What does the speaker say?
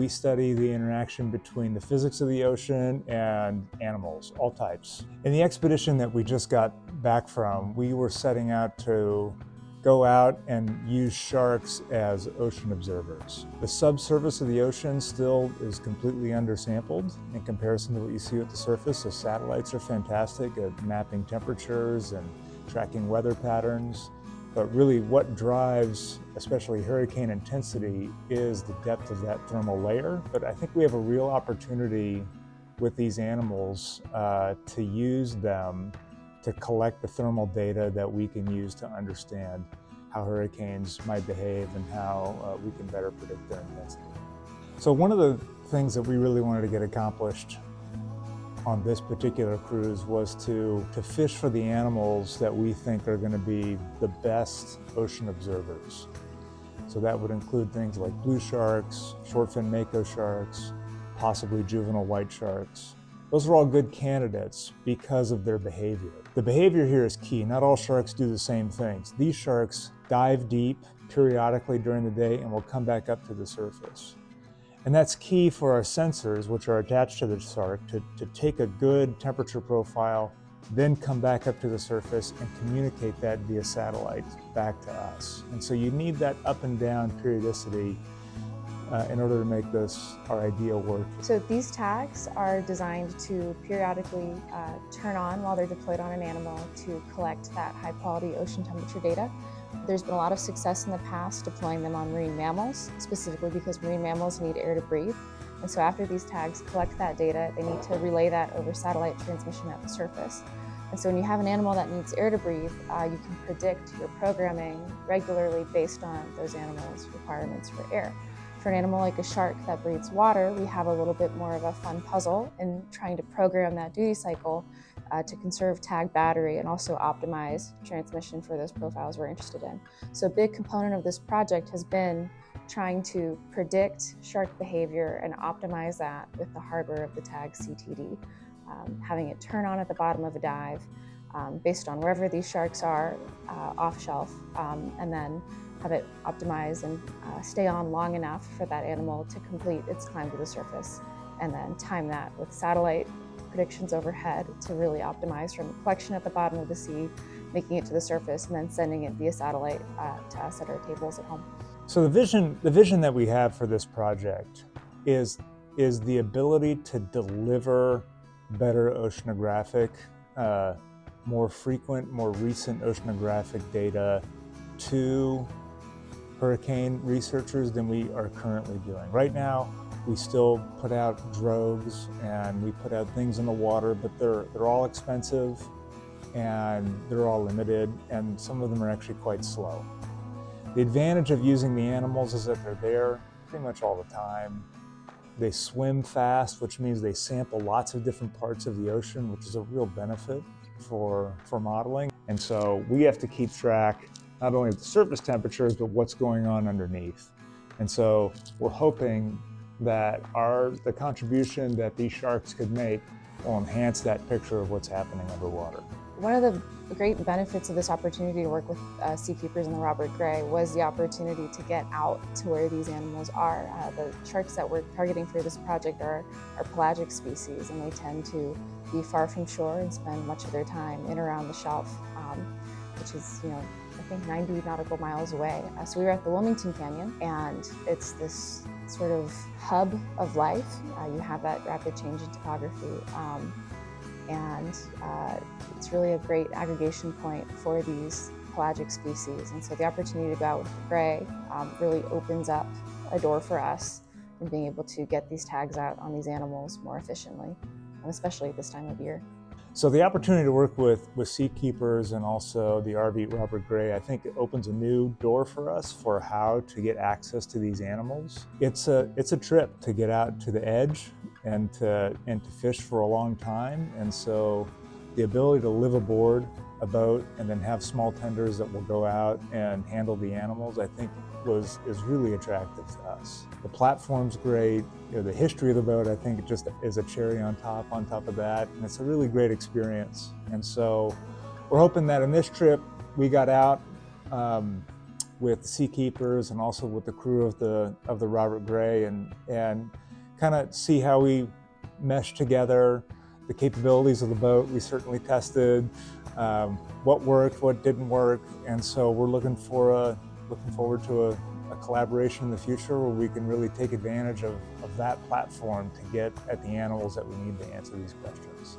we study the interaction between the physics of the ocean and animals, all types. In the expedition that we just got back from, we were setting out to go out and use sharks as ocean observers. The subsurface of the ocean still is completely undersampled in comparison to what you see at the surface, so satellites are fantastic at mapping temperatures and tracking weather patterns. But really what drives, especially hurricane intensity, is the depth of that thermal layer. But I think we have a real opportunity with these animals to use them to collect the thermal data that we can use to understand how hurricanes might behave and how we can better predict their intensity. So one of the things that we really wanted to get accomplished on this particular cruise was to fish for the animals that we think are going to be the best ocean observers. So that would include things like blue sharks, shortfin Mako sharks, possibly juvenile white sharks. Those are all good candidates because of their behavior. The behavior here is key. Not all sharks do the same things. These sharks dive deep periodically during the day and will come back up to the surface. And that's key for our sensors, which are attached to the shark, to take a good temperature profile, then come back up to the surface and communicate that via satellite back to us. And so you need that up and down periodicity in order to make this our ideal work. So these tags are designed to periodically turn on while they're deployed on an animal to collect that high quality ocean temperature data. There's been a lot of success in the past deploying them on marine mammals, specifically because marine mammals need air to breathe. And so after these tags collect that data, they need to relay that over satellite transmission at the surface. And so when you have an animal that needs air to breathe, you can predict your programming regularly based on those animals' requirements for air. For an animal like a shark that breathes water, we have a little bit more of a fun puzzle in trying to program that duty cycle to conserve tag battery and also optimize transmission for those profiles we're interested in. So a big component of this project has been trying to predict shark behavior and optimize that with the hardware of the tag CTD, having it turn on at the bottom of a dive based on wherever these sharks are off shelf, and then have it optimize and stay on long enough for that animal to complete its climb to the surface, and then time that with satellite predictions overhead to really optimize from collection at the bottom of the sea, making it to the surface, and then sending it via satellite to us at our tables at home. So the vision that we have for this project is the ability to deliver better oceanographic, more frequent, more recent oceanographic data to hurricane researchers than we are currently doing. Right now, we still put out drogues and we put out things in the water, but they're all expensive and they're all limited, and some of them are actually quite slow. The advantage of using the animals is that they're there pretty much all the time. They swim fast, which means they sample lots of different parts of the ocean, which is a real benefit for modeling. And so we have to keep track not only of the surface temperatures, but what's going on underneath. And so we're hoping that the contribution that these sharks could make will enhance that picture of what's happening underwater. One of the great benefits of this opportunity to work with SeaKeepers and the Robert Gray was the opportunity to get out to where these animals are. The sharks that we're targeting for this project are pelagic species, and they tend to be far from shore and spend much of their time in and around the shelf, which is, I think 90 nautical miles away. So we were at the Wilmington Canyon, and it's this sort of hub of life. You have that rapid change in topography, and it's really a great aggregation point for these pelagic species. And so the opportunity to go out with the Gray really opens up a door for us in being able to get these tags out on these animals more efficiently, and especially at this time of year. So the opportunity to work with SeaKeepers and also the RV Robert Gray, I think it opens a new door for us for how to get access to these animals. It's a trip to get out to the edge and to fish for a long time. And so the ability to live aboard a boat and then have small tenders that will go out and handle the animals, I think is really attractive to us. The platform's great. The history of the boat, I think, just is a cherry on top of that, and it's a really great experience. And so we're hoping that in this trip we got out with the SeaKeepers and also with the crew of the Robert Gray, and kind of see how we mesh together. The capabilities of the boat we certainly tested, what worked, what didn't work, and so we're looking forward to a collaboration in the future where we can really take advantage of that platform to get at the animals that we need to answer these questions.